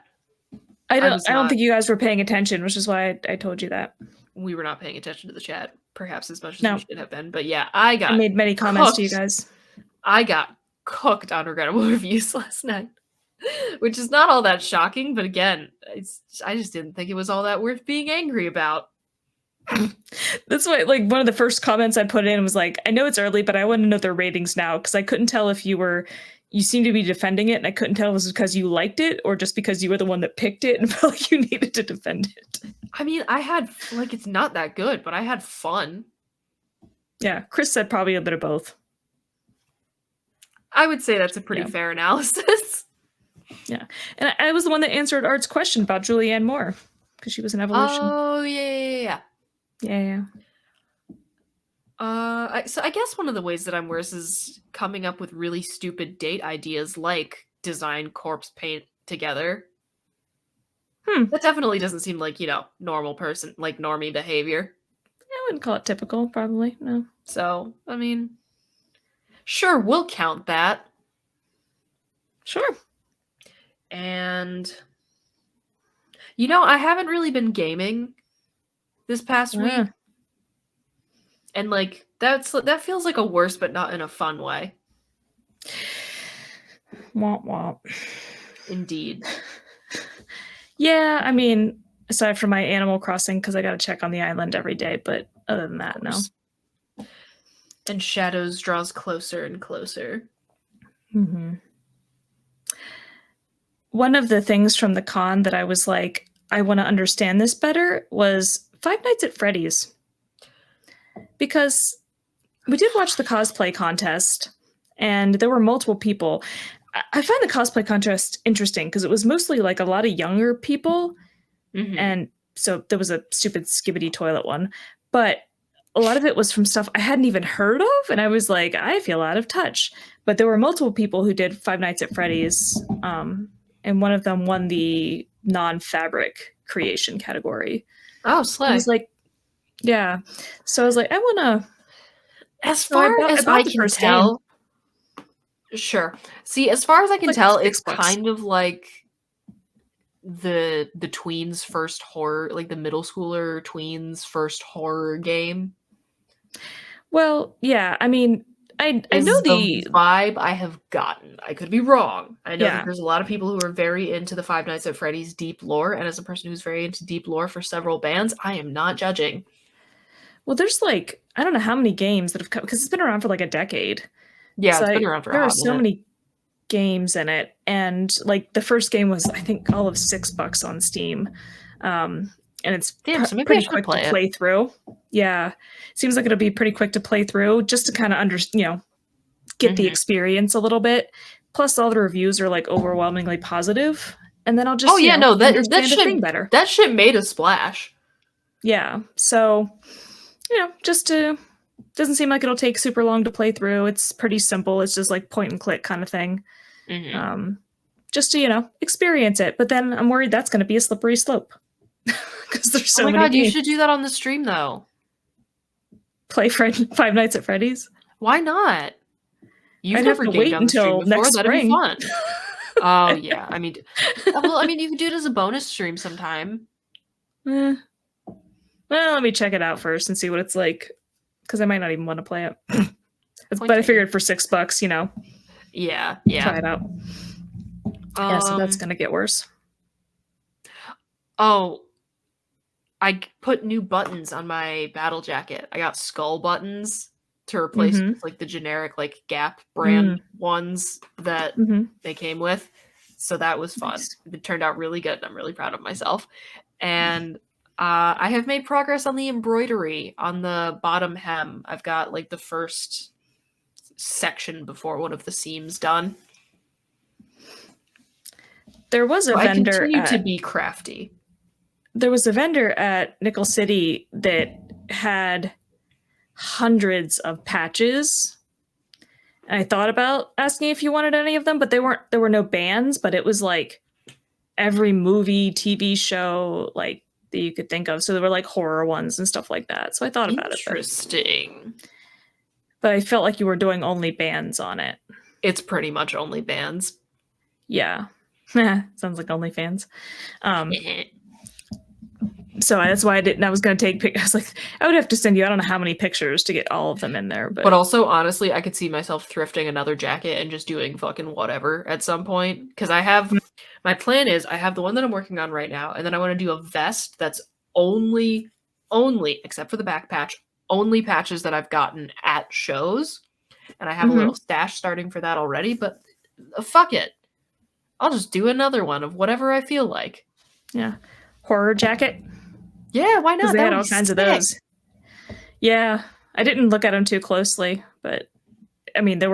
I was don't not. think you guys were paying attention, which is why I told you that. We were not paying attention to the chat, perhaps as much as No. we should have been. But yeah, I got I made many comments to you cooked. guys. I got cooked on Regrettable Reviews last night, which is not all that shocking. But again, I just didn't think it was all that worth being angry about. That's why, like, one of the first comments I put in was like, I know it's early, but I want to know their ratings now, because I couldn't tell if you seemed to be defending it, and I couldn't tell if it was because you liked it or just because you were the one that picked it and felt like you needed to defend it. I mean, I had, like, it's not that good, but I had fun. Yeah, Chris said probably a bit of both. I would say that's a pretty fair analysis. Yeah, and I was the one that answered Art's question about Julianne Moore, because she was an evolution. Oh, yeah. Yeah. So I guess one of the ways that I'm worse is coming up with really stupid date ideas, like design corpse paint together. That definitely doesn't seem like, normal person, like normie behavior. I wouldn't call it typical, probably, no. So, I mean, sure, we'll count that. Sure. And, I haven't really been gaming this past week. And, like, that feels like a worse, but not in a fun way. Womp womp. Indeed. Yeah, I mean, aside from my Animal Crossing, because I got to check on the island every day, but other than that, no. And Shadows draws closer and closer. Mm-hmm. One of the things from the con that I was like, I want to understand this better was Five Nights at Freddy's. Because we did watch the cosplay contest, and there were multiple people. I find the cosplay contest interesting because it was mostly like a lot of younger people. Mm-hmm. And so there was a stupid Skibbity toilet one, but a lot of it was from stuff I hadn't even heard of. And I was like, I feel out of touch. But there were multiple people who did Five Nights at Freddy's. And one of them won the non-fabric creation category. Oh, slay. I was like, yeah. So I was like, I want to. As far as I can tell. Sure. See, as far as I can tell, it's kind of like the tweens' first horror, like the middle schooler tweens' first horror game. Well, yeah. I mean, I know the vibe I have gotten. I could be wrong. I know that there's a lot of people who are very into the Five Nights at Freddy's deep lore, and as a person who's very into deep lore for several bands, I am not judging. Well, there's like, I don't know how many games that have come, because it's been around for like a decade. Yeah, so it's been around for a There hot are so many games in it, and like the first game was, I think, all of $6 on Steam. And it's pretty quick to play through. Yeah. Seems like it'll be pretty quick to play through just to kind of get the experience a little bit. Plus all the reviews are like overwhelmingly positive. And then I'll just that shit made a splash. Yeah. So, doesn't seem like it'll take super long to play through. It's pretty simple. It's just like point and click kind of thing. Mm-hmm. Just to, experience it. But then I'm worried that's going to be a slippery slope. Because there's so many games. You should do that on the stream, though. Play Five Nights at Freddy's? Why not? You've never have to wait until next spring. That'd be fun. Oh, yeah. I mean, you can do it as a bonus stream sometime. Well, let me check it out first and see what it's like. Because I might not even want to play it. But I figured for $6, Yeah. Try it out. Yeah, so that's going to get worse. Oh, I put new buttons on my battle jacket. I got skull buttons to replace like the generic like Gap brand ones that they came with. So that was fun. Nice. It turned out really good. I'm really proud of myself. And I have made progress on the embroidery on the bottom hem. I've got like the first section before one of the seams done. There was a vendor. I continue to be crafty. There was a vendor at Nickel City that had hundreds of patches. And I thought about asking if you wanted any of them, but there were no bands, but it was like every movie, TV show, like that you could think of. So there were like horror ones and stuff like that. So I thought about it. Interesting. But I felt like you were doing only bands on it. It's pretty much only bands. Yeah. Sounds like OnlyFans. So that's why I was going to take pictures. I was like, I would have to send you, I don't know how many pictures to get all of them in there. But also, honestly, I could see myself thrifting another jacket and just doing fucking whatever at some point. Because my plan is, I have the one that I'm working on right now, and then I want to do a vest that's only, except for the back patch, only patches that I've gotten at shows. And I have a little stash starting for that already, but fuck it. I'll just do another one of whatever I feel like. Yeah. Horror jacket. Yeah, why not? Because they had all kinds of those. Yeah. I didn't look at them too closely, but I mean, they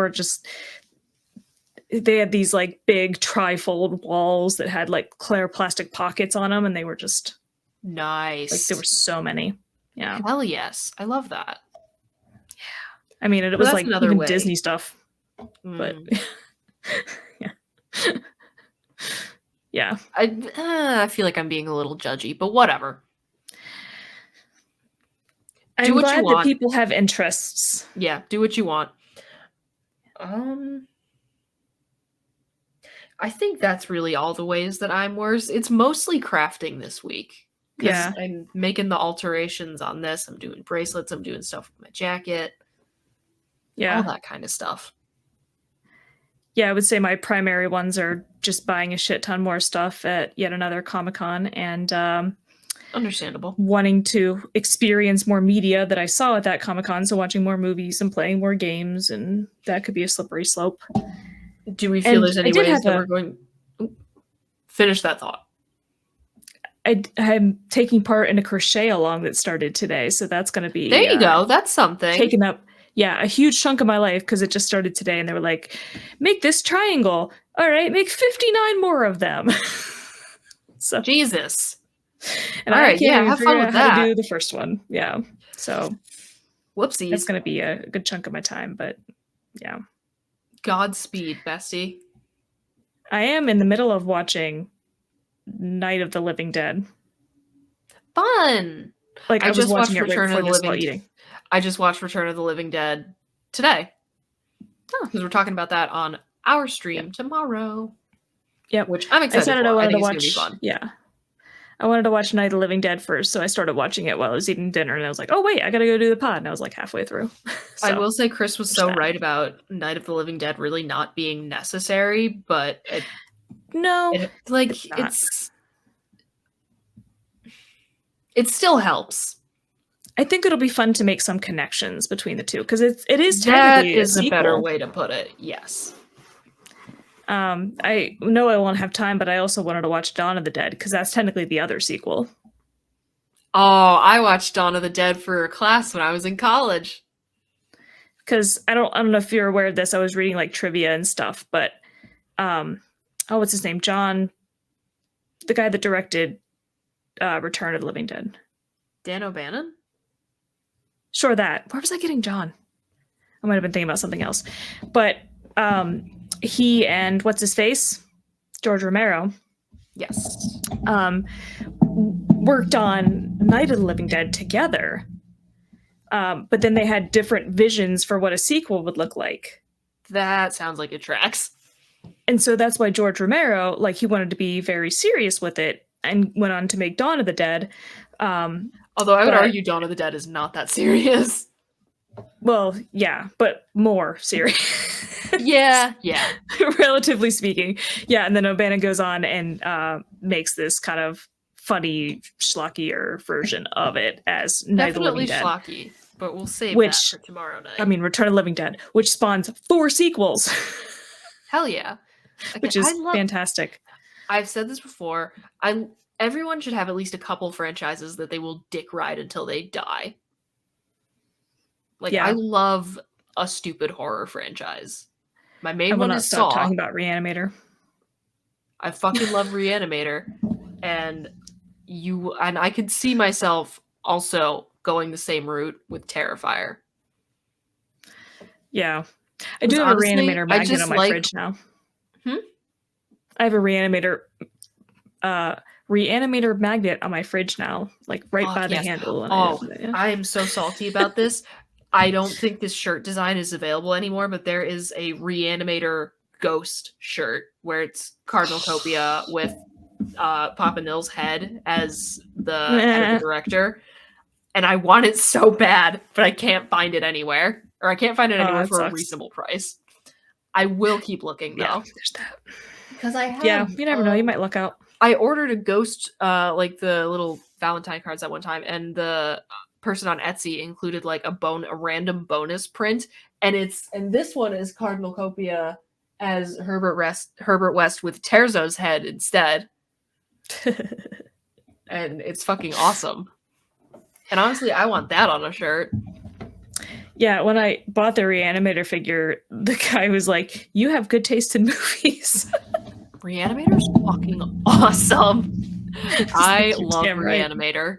had these like big trifold walls that had like clear plastic pockets on them, and they were just nice. Like there were so many. Yeah. Hell yes. I love that. Yeah. I mean, it was like even Disney stuff. But yeah. Yeah. I feel like I'm being a little judgy, but whatever. I'm glad that people have interests. Yeah, do what you want. I think that's really all the ways that I'm worse. It's mostly crafting this week. Yeah. I'm making the alterations on this. I'm doing bracelets. I'm doing stuff with my jacket. Yeah. All that kind of stuff. Yeah, I would say my primary ones are just buying a shit ton more stuff at yet another Comic-Con and understandable. Wanting to experience more media that I saw at that Comic-Con, so watching more movies and playing more games, and that could be a slippery slope. Do we feel there's any ways that we're going... Finish that thought. I'm taking part in a crochet along that started today, so that's going to be... There you go, that's something. Taking up, a huge chunk of my life, because it just started today, and they were like, make this triangle. All right, make 59 more of them. So Jesus. And all right, have fun with that. How to do the first one. Yeah. So whoopsies. That's going to be a good chunk of my time, but yeah. Godspeed, bestie. I am in the middle of watching Night of the Living Dead. Fun. Like I was watching it right before this while eating. I just watched Return of the Living Dead today. Because we're talking about that on our stream tomorrow. Yep. Which I'm excited for. I think it's going to be fun. Yeah. I wanted to watch Night of the Living Dead first, so I started watching it while I was eating dinner, and I was like, oh, wait, I gotta go do the pod, and I was like halfway through. So, I will say Chris was so right about Night of the Living Dead really not being necessary, but it still helps. I think it'll be fun to make some connections between the two, because it is technically a sequel. Better way to put it, yes. I know I won't have time, but I also wanted to watch Dawn of the Dead, because that's technically the other sequel. Oh, I watched Dawn of the Dead for a class when I was in college. Because I don't know if you're aware of this. I was reading like trivia and stuff, but what's his name? John, the guy that directed Return of the Living Dead. Dan O'Bannon? Sure, that. Where was I getting John? I might have been thinking about something else. But he and what's his face? George Romero. Yes. Worked on Night of the Living Dead together. But then they had different visions for what a sequel would look like. That sounds like it tracks. And so that's why George Romero, like, he wanted to be very serious with it and went on to make Dawn of the Dead. Although I would argue Dawn of the Dead is not that serious. Well, yeah, but more serious. Yeah. Relatively speaking. Yeah, and then O'Bannon goes on and makes this kind of funny, schlockier version of it as Night of the Living Dead. Definitely schlocky, but we'll save that for tomorrow night. I mean, Return of the Living Dead, which spawns 4 sequels. Hell yeah. Which is fantastic. I've said this before. Everyone should have at least a couple franchises that they will dick ride until they die. Like, I love a stupid horror franchise. My main one is Saw. Talking about Reanimator. I fucking love Reanimator, and I could see myself also going the same route with Terrifier. Yeah, I do have honestly, a reanimator I magnet just on my like- fridge now. Hmm? I have a reanimator magnet on my fridge now, like right Fuck by the yes. handle. And Oh, yeah. I am so salty about this. I don't think this shirt design is available anymore, but there is a Reanimator Ghost shirt where it's Cardinal Copia with Papa Nil's head as the head of the director. And I want it so bad, but I can't find it anywhere. Or I can't find it anywhere that for a sucks. reasonable price. I will keep looking Yeah, though. there's that. Because I have Yeah, you never know. You might luck out. I ordered a ghost, like the little Valentine cards at one time, and the person on Etsy included like a random bonus print, and this one is Cardinal Copia as Herbert West with Terzo's head instead, and it's fucking awesome. And honestly, I want that on a shirt. Yeah, when I bought the Reanimator figure, the guy was like, "You have good taste in movies." Reanimator's fucking awesome. I You're love damn right. Reanimator.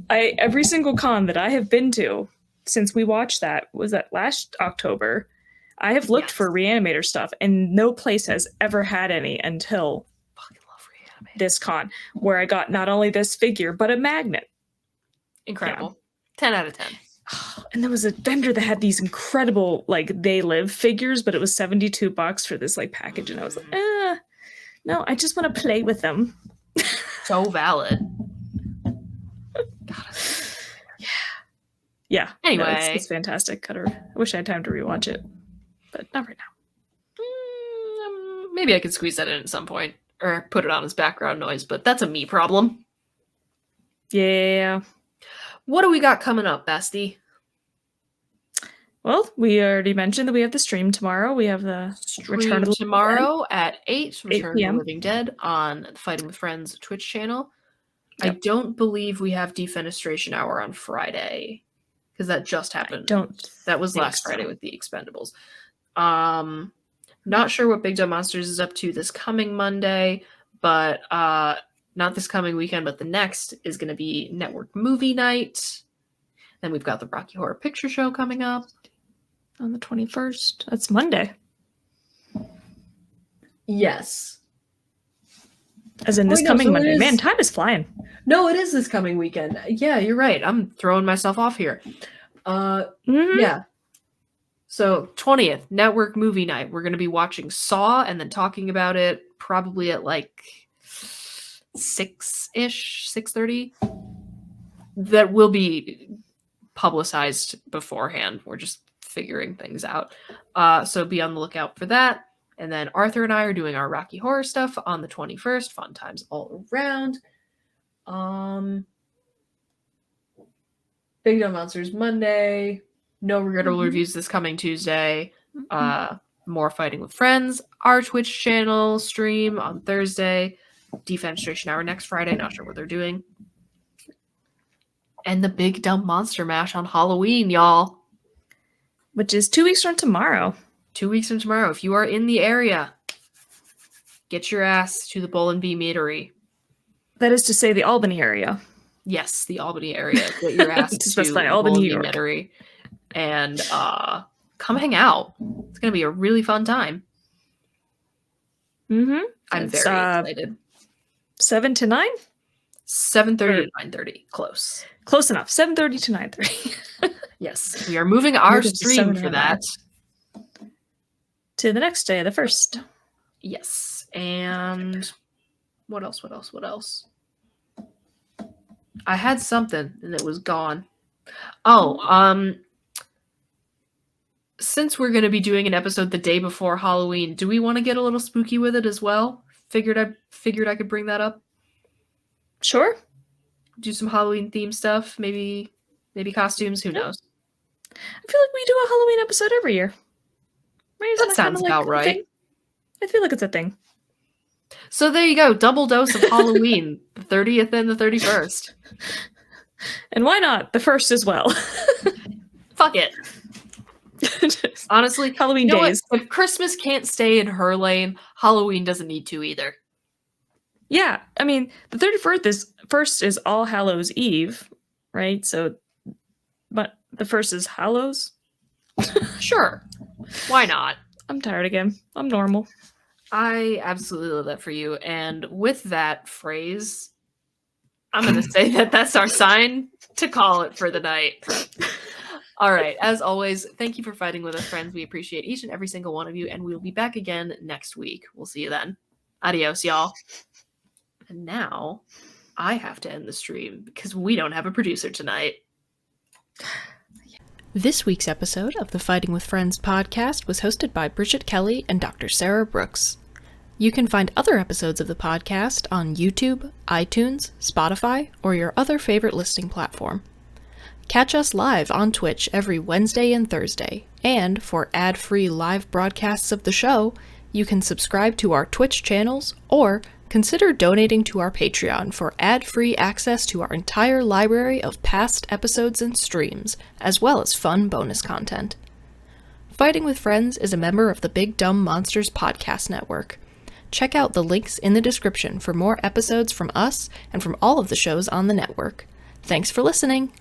Every single con that I have been to since we watched that, was that last October, I have looked for Reanimator stuff, and no place has ever had any until Fucking love Reanimator. this con, where I got not only this figure but a magnet. Incredible. 10 out of 10. And there was a vendor that had these incredible, like, They Live figures, but it was $72 for this, like, package. And I was like, no, I just want to play with them. So valid. Yeah. Anyway. No, it's fantastic. I wish I had time to rewatch it, but not right now. Maybe I could squeeze that in at some point or put it on as background noise, but that's a me problem. Yeah. What do we got coming up, Basti? Well, we already mentioned that we have the stream tomorrow. We have the Return of the tomorrow at 8, Return of the PM. Living Dead on the Fighting with Friends Twitch channel. I Yep. don't believe we have Defenestration Hour on Friday because that just happened. That was think last so. Friday with the Expendables. Not sure what Big Dumb Monsters is up to this coming Monday, but not this coming weekend, but the next is going to be Network Movie Night. Then we've got the Rocky Horror Picture Show coming up on the 21st. That's Monday. Yes. As in this no, coming so it Monday. is- Man, time is flying. No, it is this coming weekend. Yeah, you're right. I'm throwing myself off here. Mhm. Yeah. So 20th, Network Movie Night. We're going to be watching Saw and then talking about it probably at like 6-ish, 6:30. That will be publicized beforehand. We're just figuring things out. So be on the lookout for that. And then Arthur and I are doing our Rocky Horror stuff on the 21st. Fun times all around. Big Dumb Monsters Monday. No regrettable reviews this coming Tuesday. More Fighting with Friends. Our Twitch channel stream on Thursday. Defenestration Hour next Friday. Not sure what they're doing. And the Big Dumb Monster Mash on Halloween, y'all. Which is 2 weeks from tomorrow. 2 weeks from tomorrow. If you are in the area, get your ass to the Bull and Bee Meadery. That is to say, the Albany area. Yes, the Albany area. Get your ass To to specify the Albany, Bull New and Bee York. Meadery. And come hang out. It's going to be a really fun time. Mm-hmm. I'm It's, very excited. 7 to 9? 7:30 to 9:30. Close. Close enough. 7:30 to 9:30. Yes, we are moving our Moving to stream 7 for and that. To the next day, the 1st. Yes, and what else? I had something and it was gone. Oh, since we're going to be doing an episode the day before Halloween, do we want to get a little spooky with it as well? Figured I could bring that up. Sure. Do some Halloween themed stuff, maybe costumes, who knows. I feel like we do a Halloween episode every year. Right? Isn't That kinda sounds like about a right. thing? I feel like it's a thing. So there you go, double dose of Halloween, the 30th and the 31st. And why not the 1st as well? Fuck it. Just Honestly, Halloween you know what? days. If Christmas can't stay in her lane, Halloween doesn't need to either. Yeah, I mean, the 1st is All Hallows Eve, right? So, but the 1st is Hallows. Sure. Why not? I'm tired again. I'm normal. I absolutely love that for you. And with that phrase, I'm going to say that that's our sign to call it for the night. All right. As always, thank you for fighting with us, friends. We appreciate each and every single one of you, and we'll be back again next week. We'll see you then. Adios, y'all. And now I have to end the stream because we don't have a producer tonight. This week's episode of the Fighting with Friends podcast was hosted by Bridget Kelly and Dr. Sarah Brookes. You can find other episodes of the podcast on YouTube, iTunes, Spotify, or your other favorite listening platform. Catch us live on Twitch every Wednesday and Thursday, and for ad-free live broadcasts of the show, you can subscribe to our Twitch channels or consider donating to our Patreon for ad-free access to our entire library of past episodes and streams, as well as fun bonus content. Fighting with Friends is a member of the Big Dumb Monsters podcast network. Check out the links in the description for more episodes from us and from all of the shows on the network. Thanks for listening!